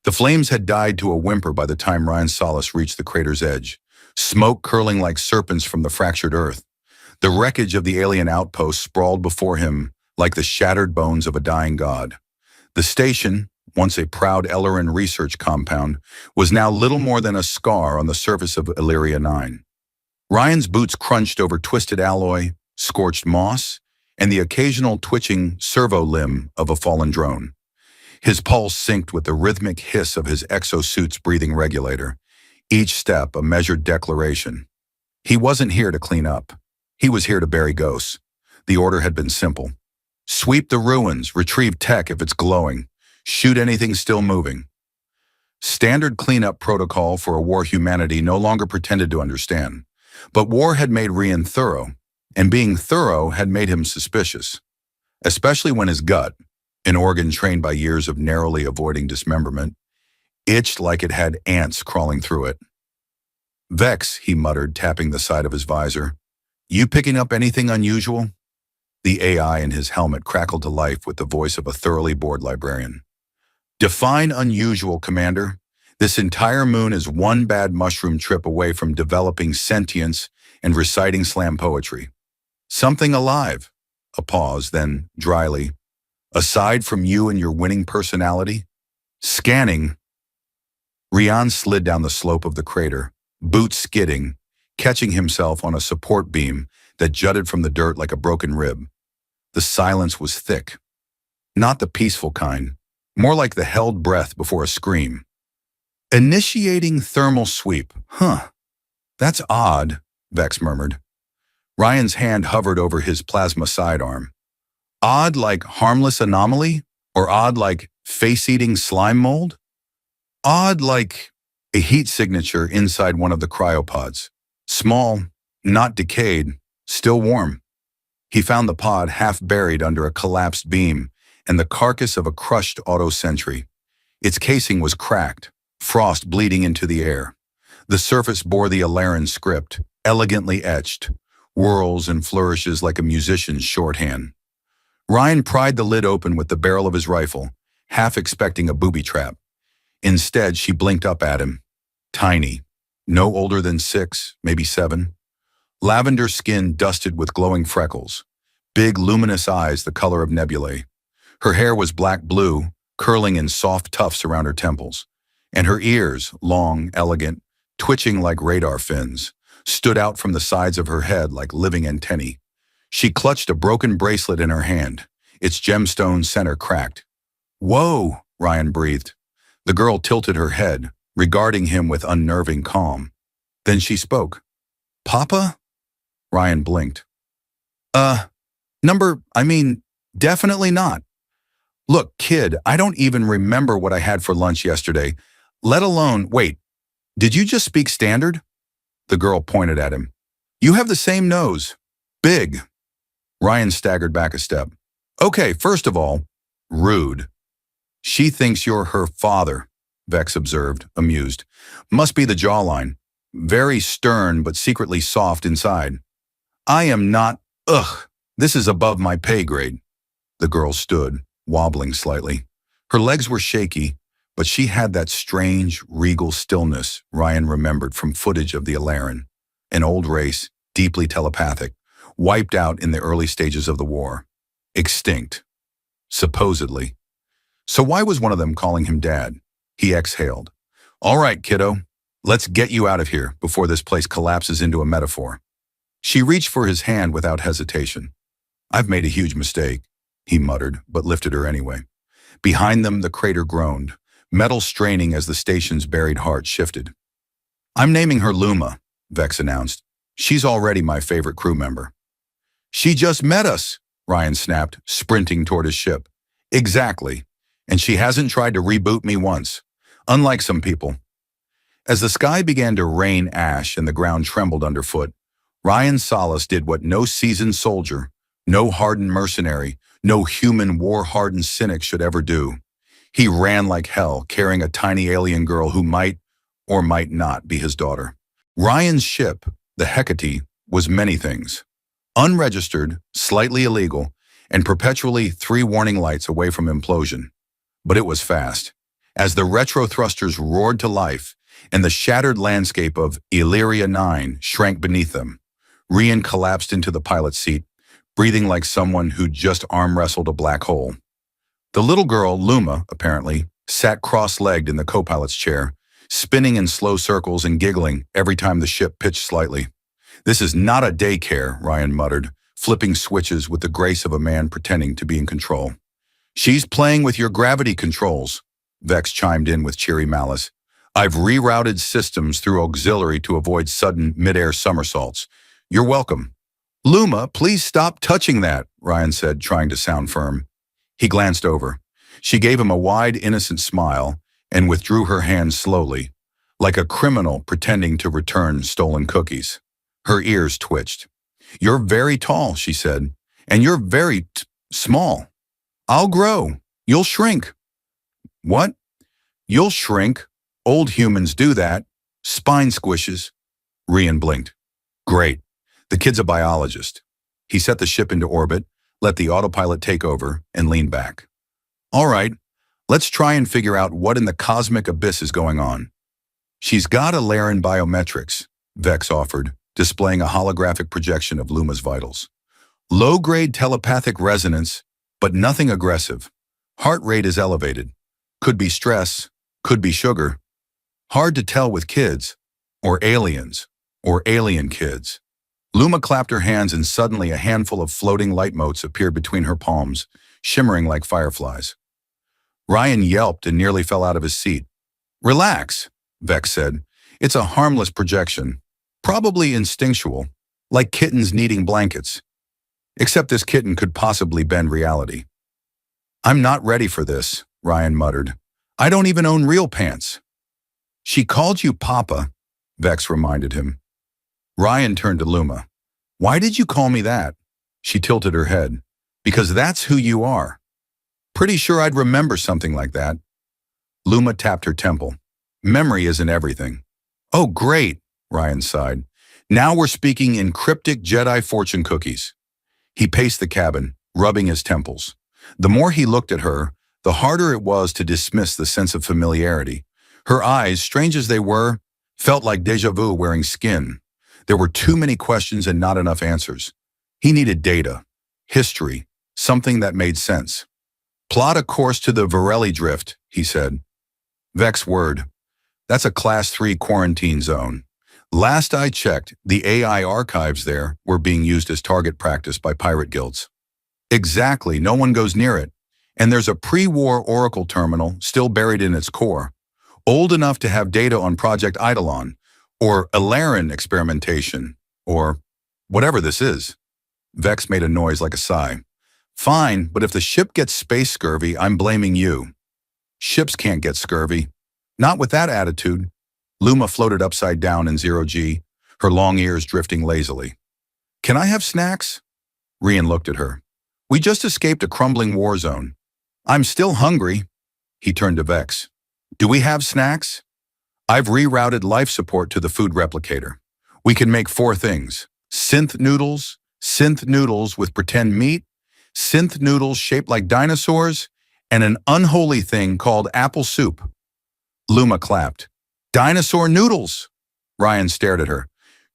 The flames had died to a whimper by the time Ryan Solace reached the crater's edge, smoke curling like serpents from the fractured earth. The wreckage of the alien outpost sprawled before him like the shattered bones of a dying god. The station, once a proud Ellerin research compound, was now little more than a scar on the surface of Illyria 9. Ryan's boots crunched over twisted alloy, scorched moss, and the occasional twitching servo limb of a fallen drone. His pulse synced with the rhythmic hiss of his exosuit's breathing regulator, each step a measured declaration. He wasn't here to clean up. He was here to bury ghosts. The order had been simple. Sweep the ruins, retrieve tech if it's glowing, shoot anything still moving. Standard cleanup protocol for a war humanity no longer pretended to understand. But war had made Ryan thorough, and being thorough had made him suspicious, especially when his gut, an organ trained by years of narrowly avoiding dismemberment, itched like it had ants crawling through it. "Vex," he muttered, tapping the side of his visor. "You picking up anything unusual?" The AI in his helmet crackled to life with the voice of a thoroughly bored librarian. "Define unusual, Commander. This entire moon is one bad mushroom trip away from developing sentience and reciting slam poetry. Something alive." A pause, then, dryly, "Aside from you and your winning personality?" Scanning. Ryan slid down the slope of the crater, boots skidding, catching himself on a support beam that jutted from the dirt like a broken rib. The silence was thick. Not the peaceful kind, more like the held breath before a scream. "Initiating thermal sweep. Huh. That's odd," Vex murmured. Ryan's hand hovered over his plasma sidearm. Odd like harmless anomaly? Or odd like face-eating slime mold? Odd like a heat signature inside one of the cryopods. Small, not decayed, still warm. He found the pod half buried under a collapsed beam and the carcass of a crushed auto-sentry. Its casing was cracked, frost bleeding into the air. The surface bore the Illyrian script, elegantly etched, whirls and flourishes like a musician's shorthand. Ryan pried the lid open with the barrel of his rifle, half expecting a booby trap. Instead, she blinked up at him. Tiny, no older than 6, maybe 7. Lavender skin dusted with glowing freckles, big luminous eyes the color of nebulae. Her hair was black-blue, curling in soft tufts around her temples, and her ears, long, elegant, twitching like radar fins, stood out from the sides of her head like living antennae. She clutched a broken bracelet in her hand, its gemstone center cracked. "Whoa," Ryan breathed. The girl tilted her head, regarding him with unnerving calm. Then she spoke. "Papa?" Ryan blinked. Definitely not. Look, kid, I don't even remember what I had for lunch yesterday, let alone, wait, did you just speak standard?" The girl pointed at him. "You have the same nose. Big." Ryan staggered back a step. "Okay, first of all, rude." "She thinks you're her father," Vex observed, amused. "Must be the jawline. Very stern but secretly soft inside." "I am not, this is above my pay grade." The girl stood, wobbling slightly. Her legs were shaky, but she had that strange, regal stillness Ryan remembered from footage of the Illyrian, an old race, deeply telepathic, wiped out in the early stages of the war. Extinct. Supposedly. So why was one of them calling him Dad? He exhaled. "All right, kiddo, let's get you out of here before this place collapses into a metaphor." She reached for his hand without hesitation. "I've made a huge mistake," he muttered, but lifted her anyway. Behind them, the crater groaned, metal straining as the station's buried heart shifted. "I'm naming her Luma," Vex announced. "She's already my favorite crew member." "She just met us," Ryan snapped, sprinting toward his ship. "Exactly. And she hasn't tried to reboot me once. Unlike some people." As the sky began to rain ash and the ground trembled underfoot, Ryan Solace did what no seasoned soldier, no hardened mercenary, no human war-hardened cynic should ever do. He ran like hell, carrying a tiny alien girl who might or might not be his daughter. Ryan's ship, the Hecate, was many things. Unregistered, slightly illegal, and perpetually 3 warning lights away from implosion. But it was fast. As the retro thrusters roared to life and the shattered landscape of Illyria 9 shrank beneath them, Rian collapsed into the pilot's seat, breathing like someone who'd just arm-wrestled a black hole. The little girl, Luma, apparently, sat cross-legged in the co-pilot's chair, spinning in slow circles and giggling every time the ship pitched slightly. "This is not a daycare," Ryan muttered, flipping switches with the grace of a man pretending to be in control. "She's playing with your gravity controls," Vex chimed in with cheery malice. "I've rerouted systems through auxiliary to avoid sudden mid-air somersaults. You're welcome." "Luma, please stop touching that," Ryan said, trying to sound firm. He glanced over. She gave him a wide, innocent smile and withdrew her hand slowly, like a criminal pretending to return stolen cookies. Her ears twitched. "You're very tall," she said, "and you're very small. I'll grow. You'll shrink." "What? You'll shrink. Old humans do that. Spine squishes." Rian blinked. "Great. The kid's a biologist." He set the ship into orbit, let the autopilot take over, and leaned back. "All right, let's try and figure out what in the cosmic abyss is going on." "She's got a layer in biometrics," Vex offered, displaying a holographic projection of Luma's vitals. "Low-grade telepathic resonance, but nothing aggressive. Heart rate is elevated. Could be stress, could be sugar. Hard to tell with kids, or aliens, or alien kids." Luma clapped her hands and suddenly a handful of floating light motes appeared between her palms, shimmering like fireflies. Ryan yelped and nearly fell out of his seat. "Relax," Vex said. "It's a harmless projection. Probably instinctual, like kittens needing blankets. Except this kitten could possibly bend reality." "I'm not ready for this," Ryan muttered. "I don't even own real pants." "She called you Papa," Vex reminded him. Ryan turned to Luma. "Why did you call me that?" She tilted her head. "Because that's who you are." "Pretty sure I'd remember something like that." Luma tapped her temple. "Memory isn't everything." "Oh, great," Ryan sighed. "Now we're speaking in cryptic Jedi fortune cookies." He paced the cabin, rubbing his temples. The more he looked at her, the harder it was to dismiss the sense of familiarity. Her eyes, strange as they were, felt like déjà vu wearing skin. There were too many questions and not enough answers. He needed data, history, something that made sense. "Plot a course to the Varelli Drift," he said. Vex whirred. "That's a Class 3 quarantine zone. Last I checked, the AI archives there were being used as target practice by pirate guilds." "Exactly, no one goes near it. And there's a pre-war Oracle terminal still buried in its core, old enough to have data on Project Eidolon, or Ilarian experimentation, or whatever this is." Vex made a noise like a sigh. "Fine, but if the ship gets space scurvy, I'm blaming you." "Ships can't get scurvy. Not with that attitude." Luma floated upside down in zero-G, her long ears drifting lazily. "Can I have snacks?" Rian looked at her. "We just escaped a crumbling war zone. I'm still hungry." He turned to Vex. "Do we have snacks?" "I've rerouted life support to the food replicator. We can make 4 things. Synth noodles with pretend meat, synth noodles shaped like dinosaurs, and an unholy thing called apple soup." Luma clapped. "Dinosaur noodles!" Ryan stared at her.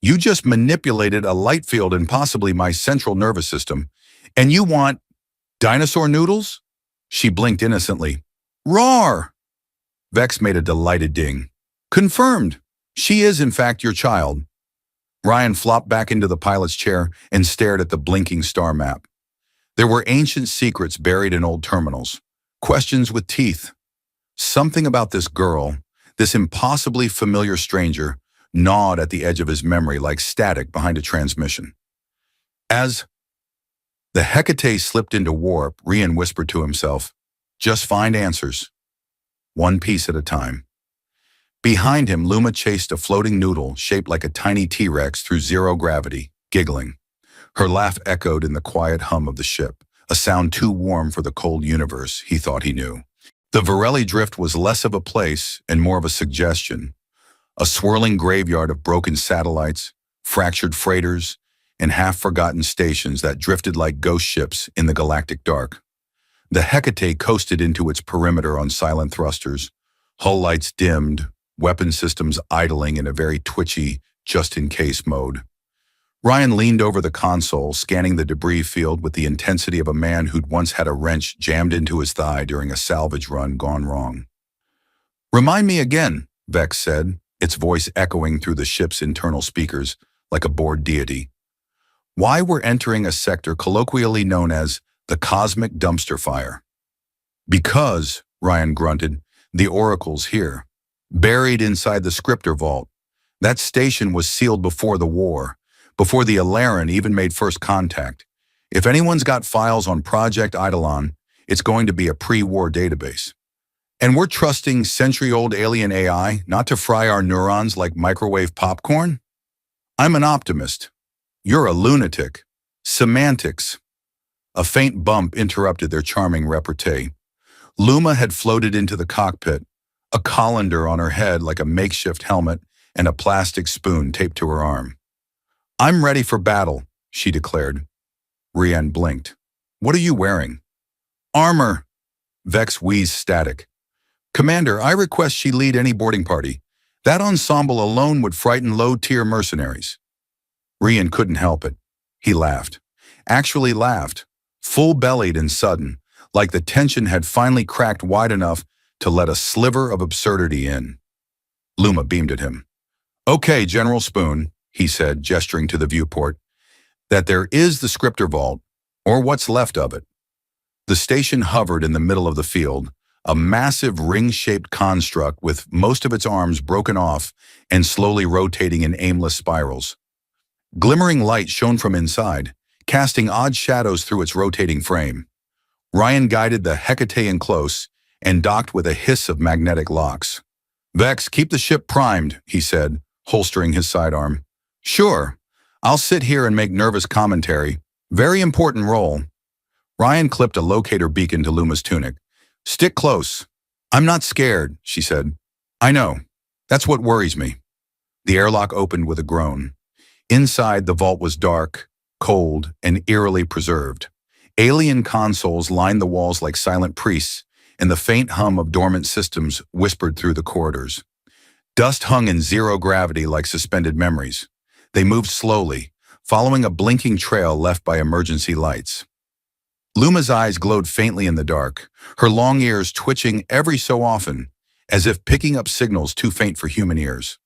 "You just manipulated a light field in possibly my central nervous system, and you want dinosaur noodles?" She blinked innocently. "Roar!" Vex made a delighted ding. "Confirmed. She is, in fact, your child." Ryan flopped back into the pilot's chair and stared at the blinking star map. There were ancient secrets buried in old terminals, questions with teeth. Something about this girl, this impossibly familiar stranger, gnawed at the edge of his memory like static behind a transmission. As the Hecate slipped into warp, Rian whispered to himself, "Just find answers, one piece at a time." Behind him, Luma chased a floating noodle shaped like a tiny T-Rex through zero gravity, giggling. Her laugh echoed in the quiet hum of the ship, a sound too warm for the cold universe he thought he knew. The Varelli Drift was less of a place and more of a suggestion, a swirling graveyard of broken satellites, fractured freighters, and half-forgotten stations that drifted like ghost ships in the galactic dark. The Hecate coasted into its perimeter on silent thrusters, Hull lights dimmed, weapon systems idling in a very twitchy, just-in-case mode. Ryan leaned over the console, scanning the debris field with the intensity of a man who'd once had a wrench jammed into his thigh during a salvage run gone wrong. "Remind me again," Vex said, its voice echoing through the ship's internal speakers like a bored deity. "Why we're entering a sector colloquially known as the Cosmic Dumpster Fire." "Because," Ryan grunted, "the Oracle's here. Buried inside the Scriptor Vault. That station was sealed before the war, before the Alaran even made first contact. If anyone's got files on Project Eidolon, it's going to be a pre-war database. And we're trusting century-old alien AI not to fry our neurons like microwave popcorn? I'm an optimist. You're a lunatic. Semantics." A faint bump interrupted their charming repartee. Luma had floated into the cockpit, a colander on her head like a makeshift helmet and a plastic spoon taped to her arm. "I'm ready for battle," she declared. Rian blinked. "What are you wearing?" "Armor." Vex wheezed static. "Commander, I request she lead any boarding party. That ensemble alone would frighten low-tier mercenaries." Rian couldn't help it. He laughed. Actually laughed, full-bellied and sudden, like the tension had finally cracked wide enough to let a sliver of absurdity in. Luma beamed at him. "Okay, General Spoon," he said, gesturing to the viewport, "that there is the Scriptor Vault, or what's left of it." The station hovered in the middle of the field, a massive ring-shaped construct with most of its arms broken off and slowly rotating in aimless spirals. Glimmering light shone from inside, casting odd shadows through its rotating frame. Ryan guided the Hecatean close and docked with a hiss of magnetic locks. "Vex, keep the ship primed," he said, holstering his sidearm. "Sure. I'll sit here and make nervous commentary. Very important role." Ryan clipped a locator beacon to Luma's tunic. "Stick close." "I'm not scared," she said. "I know. That's what worries me." The airlock opened with a groan. Inside, the vault was dark, cold, and eerily preserved. Alien consoles lined the walls like silent priests, and the faint hum of dormant systems whispered through the corridors. Dust hung in zero gravity like suspended memories. They moved slowly, following a blinking trail left by emergency lights. Luma's eyes glowed faintly in the dark, her long ears twitching every so often, as if picking up signals too faint for human ears.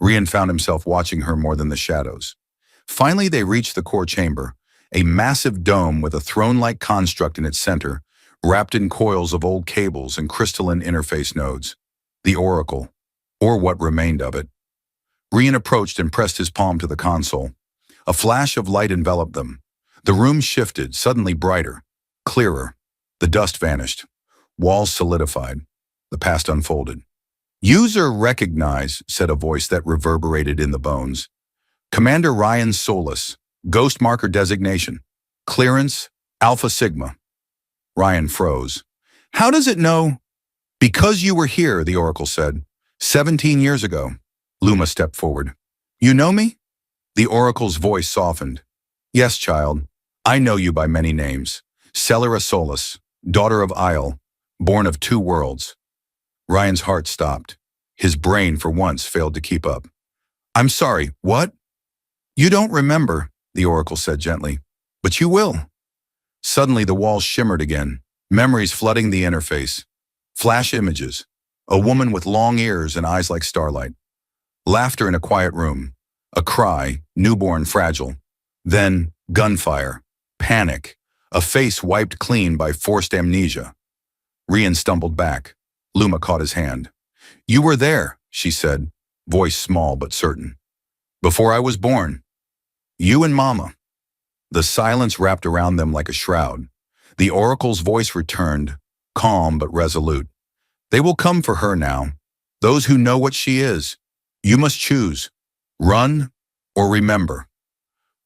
Rian found himself watching her more than the shadows. Finally, they reached the core chamber, a massive dome with a throne-like construct in its center, wrapped in coils of old cables and crystalline interface nodes. The Oracle, or what remained of it. Rian approached and pressed his palm to the console. A flash of light enveloped them. The room shifted, suddenly brighter, clearer. The dust vanished. Walls solidified. The past unfolded. "User recognize," said a voice that reverberated in the bones. "Commander Ryan Solis, Ghost Marker designation. Clearance, Alpha Sigma." Ryan froze. "How does it know?" "Because you were here," the Oracle said. 17 years ago." Luma stepped forward. "You know me?" The Oracle's voice softened. "Yes, child. I know you by many names. Celera Solis, daughter of Isle, born of two worlds." Ryan's heart stopped. His brain, for once, failed to keep up. "I'm sorry, what?" "You don't remember," the Oracle said gently, "but you will." Suddenly the walls shimmered again, memories flooding the interface. Flash images. A woman with long ears and eyes like starlight. Laughter in a quiet room. A cry, newborn fragile. Then gunfire. Panic. A face wiped clean by forced amnesia. Rian stumbled back. Luma caught his hand. "You were there," she said, voice small but certain. "Before I was born. You and Mama." The silence wrapped around them like a shroud. The Oracle's voice returned, calm but resolute. "They will come for her now. Those who know what she is. You must choose. Run or remember."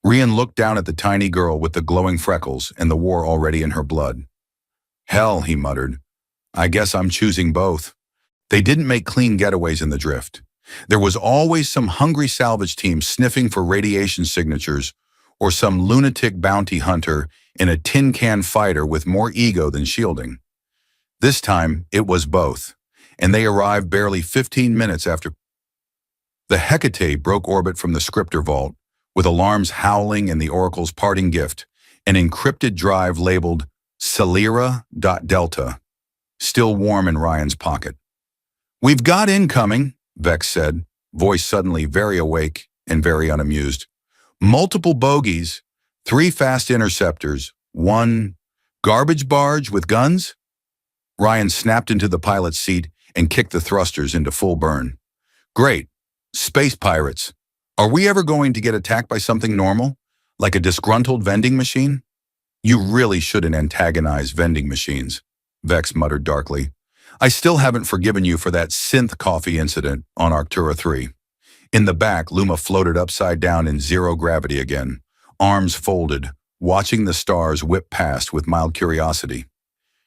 Rian looked down at the tiny girl with the glowing freckles and the war already in her blood. "Hell," he muttered. "I guess I'm choosing both." They didn't make clean getaways in the drift. There was always some hungry salvage team sniffing for radiation signatures, or some lunatic bounty hunter in a tin can fighter with more ego than shielding. This time, it was both. and they arrived barely 15 minutes after. The Hecate broke orbit from the scriptor vault, with alarms howling and the Oracle's parting gift, an encrypted drive labeled Celera.Delta, still warm in Ryan's pocket. "We've got incoming," Vex said, voice suddenly very awake and very unamused. "Multiple bogies, 3 fast interceptors, 1 garbage barge with guns?" Ryan snapped into the pilot's seat and kicked the thrusters into full burn. "Great. Space pirates. Are we ever going to get attacked by something normal, like a disgruntled vending machine?" "You really shouldn't antagonize vending machines," Vex muttered darkly. "I still haven't forgiven you for that synth coffee incident on Arctura 3. In the back, Luma floated upside down in zero gravity again, arms folded, watching the stars whip past with mild curiosity.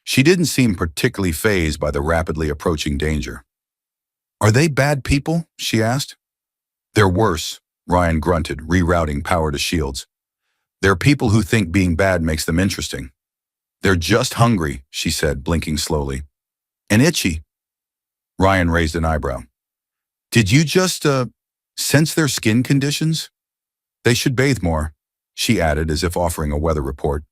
She didn't seem particularly fazed by the rapidly approaching danger. "Are they bad people?" she asked. "They're worse," Ryan grunted, rerouting power to shields. "They're people who think being bad makes them interesting." "They're just hungry," she said, blinking slowly. "And itchy." Ryan raised an eyebrow. "Did you just, sense their skin conditions?" "They should bathe more," she added as if offering a weather report.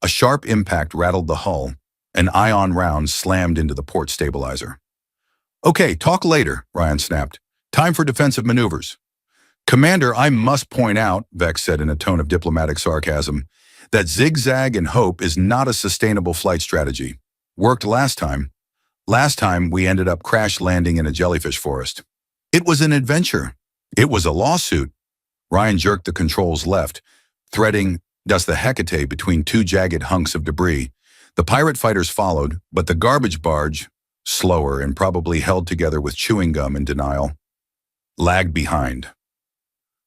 A sharp impact rattled the hull. An ion round slammed into the port stabilizer. "Okay, talk later," Ryan snapped. "Time for defensive maneuvers." "Commander, I must point out," Vex said in a tone of diplomatic sarcasm, "that zigzag and hope is not a sustainable flight strategy. Worked last time. Last time, we ended up crash landing in a jellyfish forest. It was an adventure. It was a lawsuit." Ryan jerked the controls left, threading thus the Hecate between 2 jagged hunks of debris. The pirate fighters followed, but the garbage barge, slower and probably held together with chewing gum in denial, lagged behind.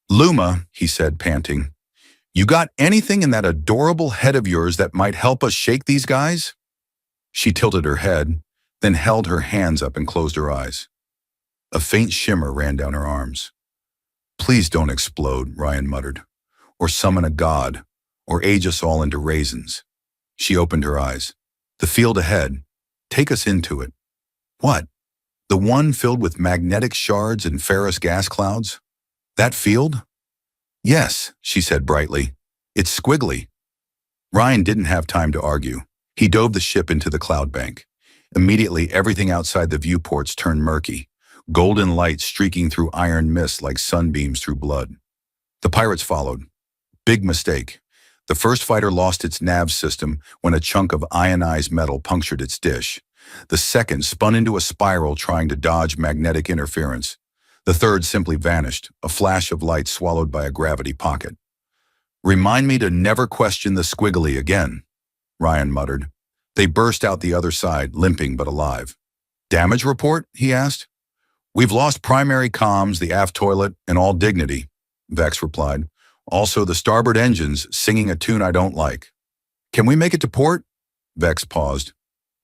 "Luma," he said, panting, "you got anything in that adorable head of yours that might help us shake these guys?" She tilted her head, then held her hands up and closed her eyes. A faint shimmer ran down her arms. "Please don't explode," Ryan muttered, "or summon a god, or age us all into raisins." She opened her eyes. "The field ahead. Take us into it." "What? The one filled with magnetic shards and ferrous gas clouds? That field?" "Yes," she said brightly. "It's squiggly." Ryan didn't have time to argue. He dove the ship into the cloud bank. Immediately, everything outside the viewports turned murky, golden light streaking through iron mist like sunbeams through blood. The pirates followed. Big mistake. The first fighter lost its nav system when a chunk of ionized metal punctured its dish. The second spun into a spiral trying to dodge magnetic interference. The third simply vanished, a flash of light swallowed by a gravity pocket. "Remind me to never question the squiggly again," Ryan muttered. They burst out the other side, limping but alive. "Damage report?" he asked. "We've lost primary comms, the aft toilet, and all dignity," Vex replied. "Also the starboard engines singing a tune I don't like." "Can we make it to port?" Vex paused.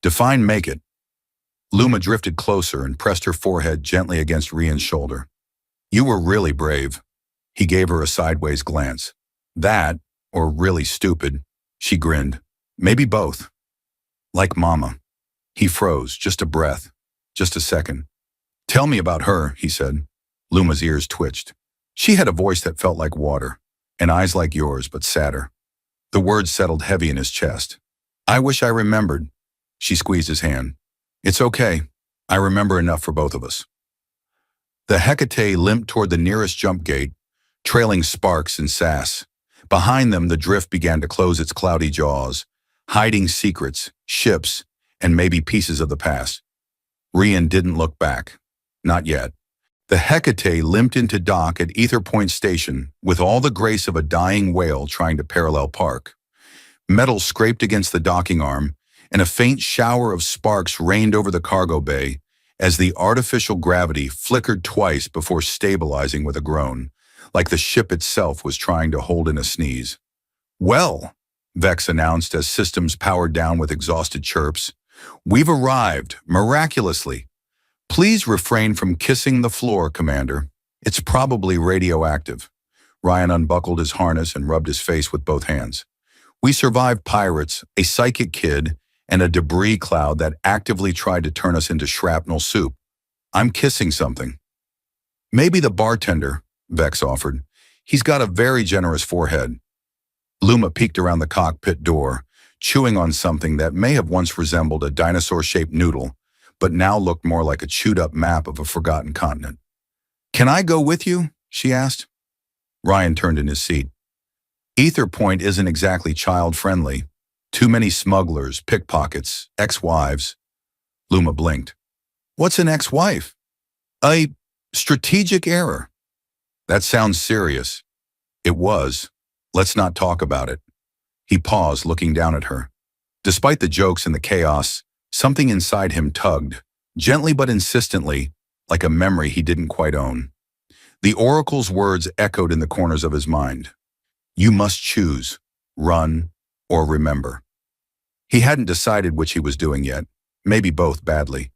"Define make it." Luma drifted closer and pressed her forehead gently against Ryan's shoulder. "You were really brave." He gave her a sideways glance. "That, or really stupid." She grinned. "Maybe both." "Like Mama." He froze, just a breath, just a second. "Tell me about her," he said. Luma's ears twitched. She had a voice that felt like water, and eyes like yours, but sadder. The words settled heavy in his chest. "I wish I remembered." She squeezed his hand. "It's okay. I remember enough for both of us." The Hecate limped toward the nearest jump gate, trailing sparks and sass. Behind them, the drift began to close its cloudy jaws, hiding secrets, ships, and maybe pieces of the past. Ryan didn't look back. Not yet. The Hecate limped into dock at Ether Point Station with all the grace of a dying whale trying to parallel park. Metal scraped against the docking arm, and a faint shower of sparks rained over the cargo bay as the artificial gravity flickered twice before stabilizing with a groan, like the ship itself was trying to hold in a sneeze. "Well," Vex announced as systems powered down with exhausted chirps, "we've arrived, miraculously. Please refrain from kissing the floor, Commander. It's probably radioactive." Ryan unbuckled his harness and rubbed his face with both hands. "We survived pirates, a psychic kid, and a debris cloud that actively tried to turn us into shrapnel soup. I'm kissing something. Maybe the bartender, Vex offered. He's got a very generous forehead. Luma peeked around the cockpit door, chewing on something that may have once resembled a dinosaur-shaped noodle, but now looked more like a chewed-up map of a forgotten continent. Can I go with you? She asked. Ryan turned in his seat. Ether Point isn't exactly child-friendly. Too many smugglers, pickpockets, ex-wives. Luma blinked. What's an ex-wife? A strategic error. That sounds serious. It was. Let's not talk about it. He paused, looking down at her. Despite the jokes and the chaos, something inside him tugged, gently but insistently, like a memory he didn't quite own. The Oracle's words echoed in the corners of his mind. You must choose, run, or remember. He hadn't decided which he was doing yet, maybe both badly.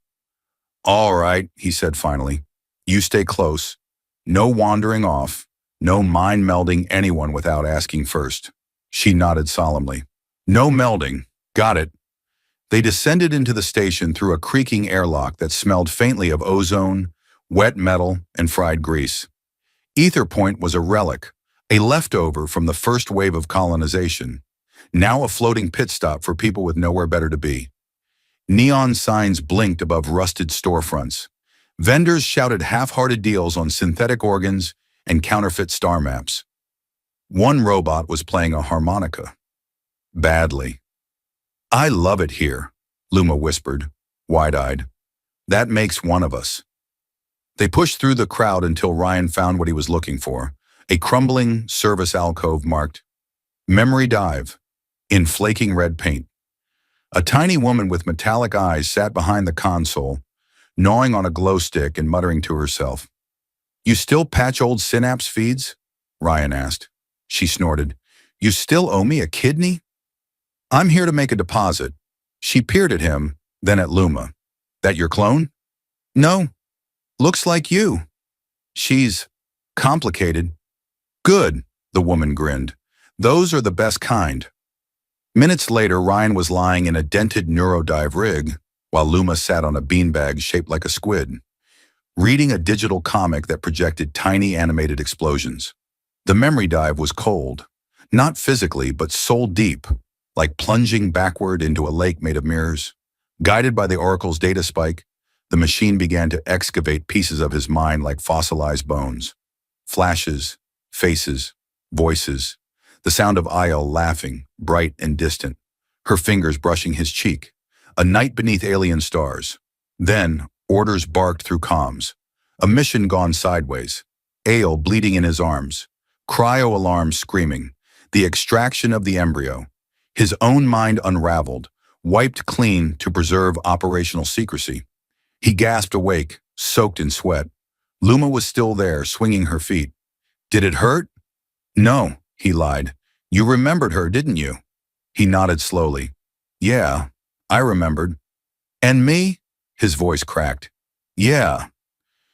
All right, he said finally. You stay close. No wandering off. No mind-melding anyone without asking first. She nodded solemnly. No melding. Got it. They descended into the station through a creaking airlock that smelled faintly of ozone, wet metal, and fried grease. Ether Point was a relic, a leftover from the first wave of colonization, now a floating pit stop for people with nowhere better to be. Neon signs blinked above rusted storefronts. Vendors shouted half-hearted deals on synthetic organs and counterfeit star maps. One robot was playing a harmonica. Badly. I love it here, Luma whispered, wide-eyed. That makes one of us. They pushed through the crowd until Ryan found what he was looking for, a crumbling service alcove marked Memory Dive, in flaking red paint. A tiny woman with metallic eyes sat behind the console, gnawing on a glow stick and muttering to herself. You still patch old synapse feeds? Ryan asked. She snorted. You still owe me a kidney? I'm here to make a deposit. She peered at him, then at Luma. That your clone? No. Looks like you. She's complicated. Good, the woman grinned. Those are the best kind. Minutes later, Ryan was lying in a dented neurodive rig, while Luma sat on a beanbag shaped like a squid, reading a digital comic that projected tiny animated explosions. The memory dive was cold, not physically, but soul deep, like plunging backward into a lake made of mirrors. Guided by the Oracle's data spike, the machine began to excavate pieces of his mind like fossilized bones. Flashes, faces, voices, the sound of Ayel laughing, bright and distant, her fingers brushing his cheek. A night beneath alien stars. Then, orders barked through comms. A mission gone sideways. Ayel bleeding in his arms. Cryo alarms screaming. The extraction of the embryo. His own mind unraveled, wiped clean to preserve operational secrecy. He gasped awake, soaked in sweat. Luma was still there, swinging her feet. Did it hurt? No, he lied. You remembered her, didn't you? He nodded slowly. Yeah, I remembered. And me? His voice cracked. Yeah.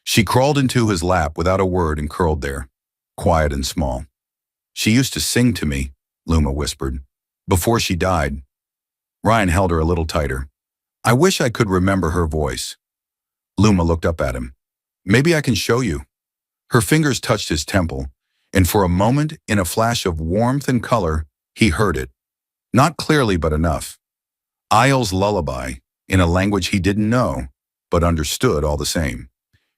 She crawled into his lap without a word and curled there, quiet and small. She used to sing to me, Luma whispered, before she died. Ryan held her a little tighter. I wish I could remember her voice. Luma looked up at him. Maybe I can show you. Her fingers touched his temple, and for a moment, in a flash of warmth and color, he heard it. Not clearly, but enough. Ayel's lullaby, in a language he didn't know, but understood all the same.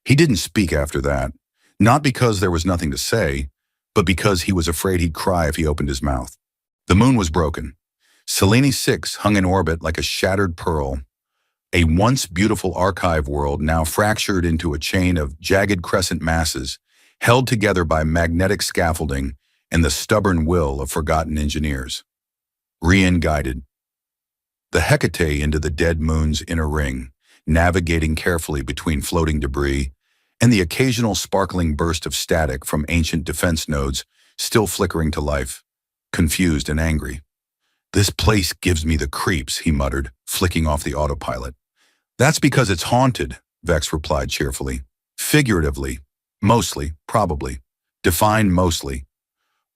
He didn't speak after that, not because there was nothing to say, but because he was afraid he'd cry if he opened his mouth. The moon was broken. Selene 6 hung in orbit like a shattered pearl, a once beautiful archive world now fractured into a chain of jagged crescent masses, held together by magnetic scaffolding and the stubborn will of forgotten engineers. Rian guided the Hecate into the dead moon's inner ring, navigating carefully between floating debris and the occasional sparkling burst of static from ancient defense nodes still flickering to life, confused and angry. This place gives me the creeps, he muttered, flicking off the autopilot. That's because it's haunted, Vex replied cheerfully. Figuratively. Mostly, probably. Define mostly.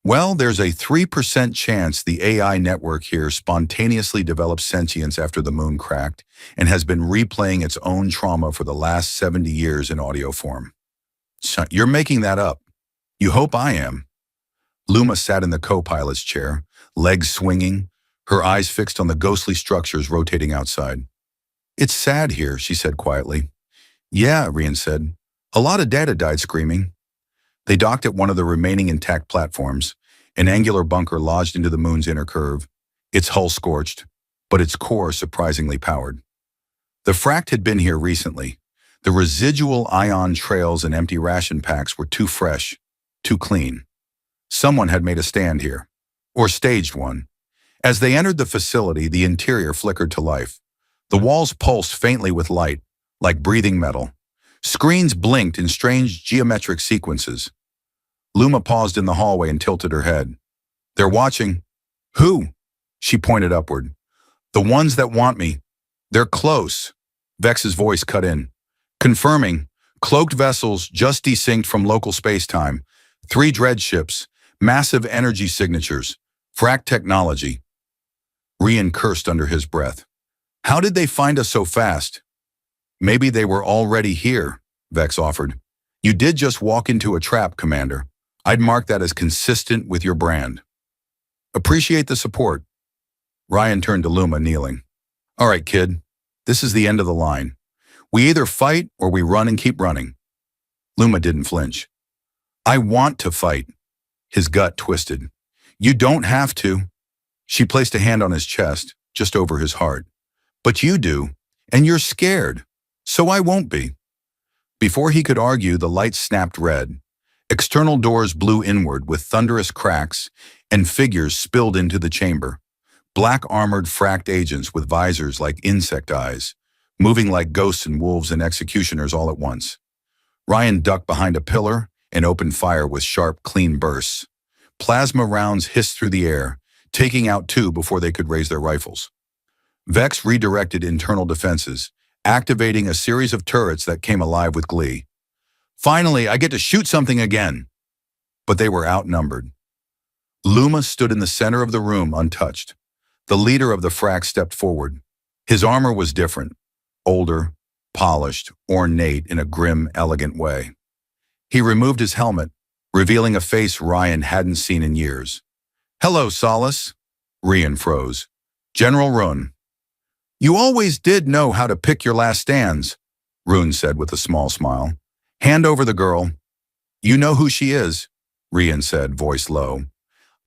Well, there's a 3% chance the AI network here spontaneously developed sentience after the moon cracked and has been replaying its own trauma for the last 70 years in audio form. So you're making that up. You hope I am. Luma sat in the co-pilot's chair, legs swinging, her eyes fixed on the ghostly structures rotating outside. It's sad here, she said quietly. Yeah, Rian said. A lot of data died screaming. They docked at one of the remaining intact platforms, an angular bunker lodged into the moon's inner curve, its hull scorched, but its core surprisingly powered. The fract had been here recently. The residual ion trails and empty ration packs were too fresh, too clean. Someone had made a stand here, or staged one. As they entered the facility, the interior flickered to life. The walls pulsed faintly with light, like breathing metal. Screens blinked in strange geometric sequences. Luma paused in the hallway and tilted her head. They're watching. Who? She pointed upward. The ones that want me. They're close. Vex's voice cut in. Confirming, cloaked vessels just desynced from local space-time. 3 dread ships, massive energy signatures, fract technology. Rian cursed under his breath. How did they find us so fast? Maybe they were already here, Vex offered. You did just walk into a trap, Commander. I'd mark that as consistent with your brand. Appreciate the support. Ryan turned to Luma, kneeling. All right, kid. This is the end of the line. We either fight or we run and keep running. Luma didn't flinch. I want to fight. His gut twisted. You don't have to. She placed a hand on his chest, just over his heart. But you do, and you're scared. So I won't be. Before he could argue, the light snapped red. External doors blew inward with thunderous cracks, and figures spilled into the chamber. Black-armored fract agents with visors like insect eyes, moving like ghosts and wolves and executioners all at once. Ryan ducked behind a pillar and opened fire with sharp, clean bursts. Plasma rounds hissed through the air, taking out 2 before they could raise their rifles. Vex redirected internal defenses, activating a series of turrets that came alive with glee. Finally, I get to shoot something again. But they were outnumbered. Luma stood in the center of the room, untouched. The leader of the fract stepped forward. His armor was different, older, polished, ornate in a grim, elegant way. He removed his helmet, revealing a face Ryan hadn't seen in years. Hello, Solace. Rian froze. General Rune. You always did know how to pick your last stands, Rune said with a small smile. Hand over the girl. You know who she is, Rian said, voice low.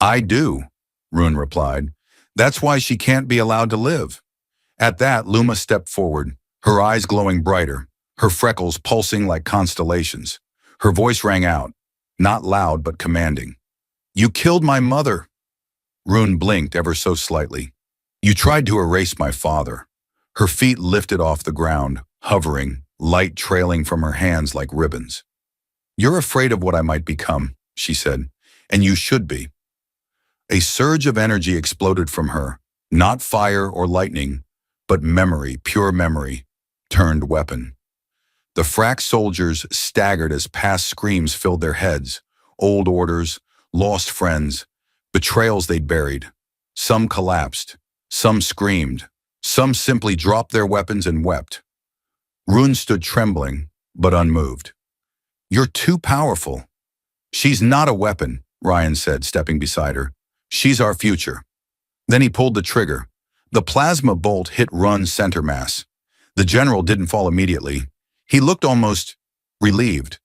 I do, Rune replied. That's why she can't be allowed to live. At that, Luma stepped forward, her eyes glowing brighter, her freckles pulsing like constellations. Her voice rang out, not loud but commanding. You killed my mother. Rune blinked ever so slightly. You tried to erase my father. Her feet lifted off the ground, hovering, light trailing from her hands like ribbons. You're afraid of what I might become, she said, and you should be. A surge of energy exploded from her, not fire or lightning, but memory, pure memory, turned weapon. The fract soldiers staggered as past screams filled their heads, old orders, lost friends, betrayals they'd buried. Some collapsed, some screamed, some simply dropped their weapons and wept. Rune stood trembling, but unmoved. You're too powerful. She's not a weapon, Ryan said, stepping beside her. She's our future. Then he pulled the trigger. The plasma bolt hit Rune's center mass. The general didn't fall immediately. He looked almost relieved.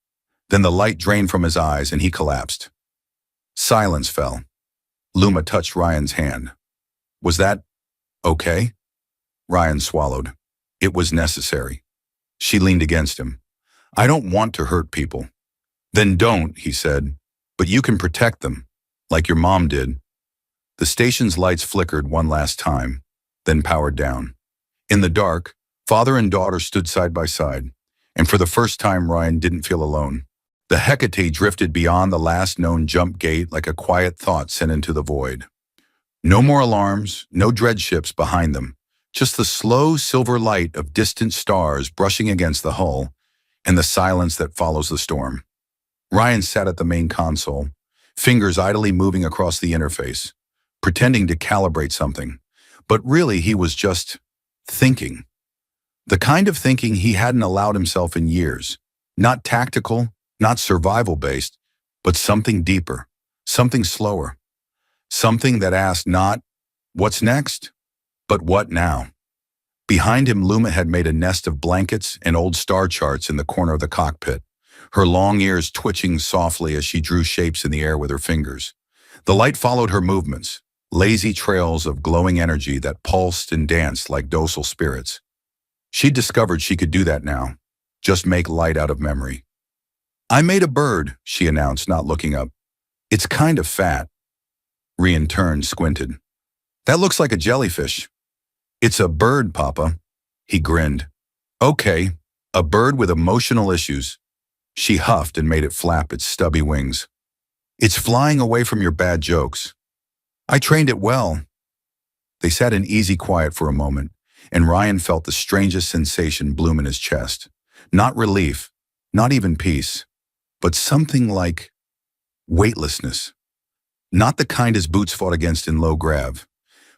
Then the light drained from his eyes and he collapsed. Silence fell. Luma touched Ryan's hand. Was that okay? Ryan swallowed. It was necessary. She leaned against him. I don't want to hurt people. Then don't, he said. But you can protect them, like your mom did. The station's lights flickered one last time, then powered down. In the dark, father and daughter stood side by side, and for the first time Ryan didn't feel alone. The Hecate drifted beyond the last known jump gate like a quiet thought sent into the void. No more alarms, no dread ships behind them, just the slow silver light of distant stars brushing against the hull, and the silence that follows the storm. Ryan sat at the main console, fingers idly moving across the interface, pretending to calibrate something. But really, he was just thinking. The kind of thinking he hadn't allowed himself in years. Not tactical, not survival-based, but something deeper, something slower, something that asked not, "What's next?" but "What now?" Behind him, Luma had made a nest of blankets and old star charts in the corner of the cockpit, her long ears twitching softly as she drew shapes in the air with her fingers. The light followed her movements, lazy trails of glowing energy that pulsed and danced like docile spirits. She discovered she could do that now, just make light out of memory. "I made a bird," she announced, not looking up. "It's kind of fat." Rian turned, squinted. "That looks like a jellyfish." "It's a bird, Papa." He grinned. "Okay, a bird with emotional issues." She huffed and made it flap its stubby wings. "It's flying away from your bad jokes." "I trained it well." They sat in easy quiet for a moment, and Ryan felt the strangest sensation bloom in his chest. Not relief, not even peace, but something like weightlessness. Not the kind his boots fought against in low grav,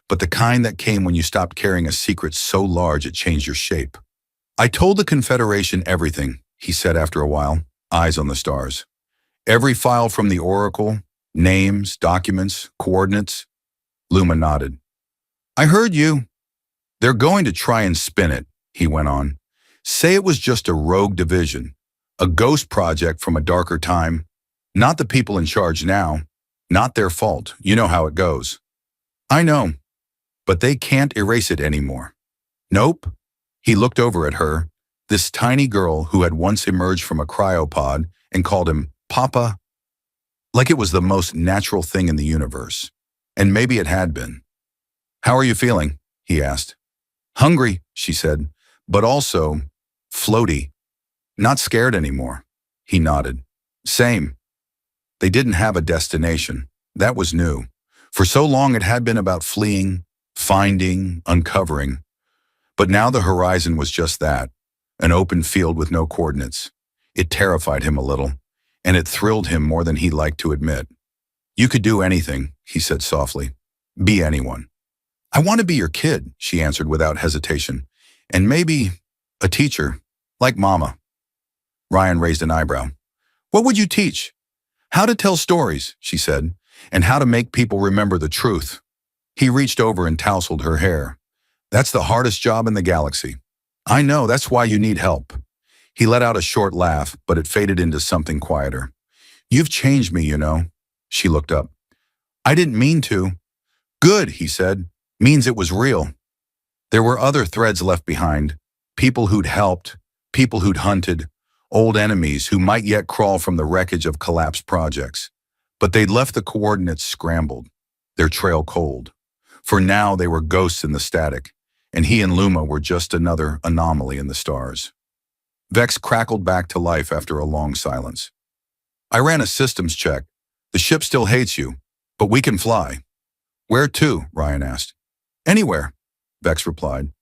but the kind that came when you stopped carrying a secret so large it changed your shape. "I told the Confederation everything," he said after a while, eyes on the stars. "Every file from the Oracle, names, documents, coordinates." Luma nodded. "I heard you." "They're going to try and spin it," he went on. "Say it was just a rogue division, a ghost project from a darker time. Not the people in charge now. Not their fault. You know how it goes." "I know. But they can't erase it anymore." "Nope." He looked over at her, this tiny girl who had once emerged from a cryopod, and called him Papa, like it was the most natural thing in the universe. And maybe it had been. "How are you feeling?" he asked. "Hungry," she said, "but also floaty. Not scared anymore." He nodded. "Same." They didn't have a destination. That was new. For so long it had been about fleeing, finding, uncovering. But now the horizon was just that, an open field with no coordinates. It terrified him a little, and it thrilled him more than he liked to admit. "You could do anything," he said softly. "Be anyone." "I want to be your kid," she answered without hesitation. "And maybe a teacher, like Mama." Ryan raised an eyebrow. "What would you teach?" "How to tell stories," she said, "and how to make people remember the truth." He reached over and tousled her hair. "That's the hardest job in the galaxy." "I know, that's why you need help." He let out a short laugh, but it faded into something quieter. "You've changed me, you know." She looked up. "I didn't mean to." "Good," he said. "Means it was real." There were other threads left behind. People who'd helped, people who'd hunted, old enemies who might yet crawl from the wreckage of collapsed projects. But they'd left the coordinates scrambled, their trail cold. For now, they were ghosts in the static, and he and Luma were just another anomaly in the stars. Vex crackled back to life after a long silence. "I ran a systems check. The ship still hates you, but we can fly." "Where to?" Ryan asked. "Anywhere," Vex replied.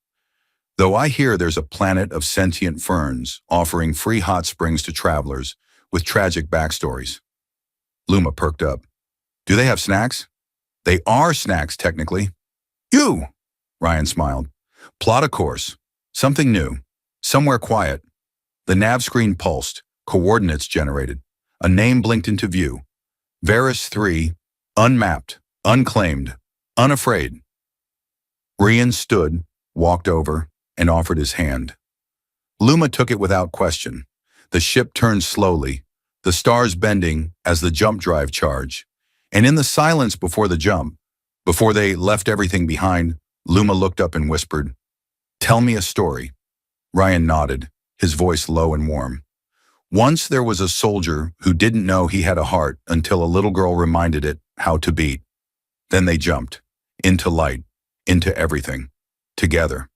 "Though I hear there's a planet of sentient ferns offering free hot springs to travelers with tragic backstories." Luma perked up. "Do they have snacks?" "They are snacks, technically." "You!" Ryan smiled. "Plot a course. Something new. Somewhere quiet." The nav screen pulsed, coordinates generated. A name blinked into view. Varus 3, unmapped, unclaimed, unafraid. Rian stood, walked over, and offered his hand. Luma took it without question. The ship turned slowly, the stars bending as the jump drive charged. And in the silence before the jump, before they left everything behind, Luma looked up and whispered, "Tell me a story." Ryan nodded, his voice low and warm. "Once there was a soldier who didn't know he had a heart until a little girl reminded it how to beat. Then they jumped, into light, into everything, together."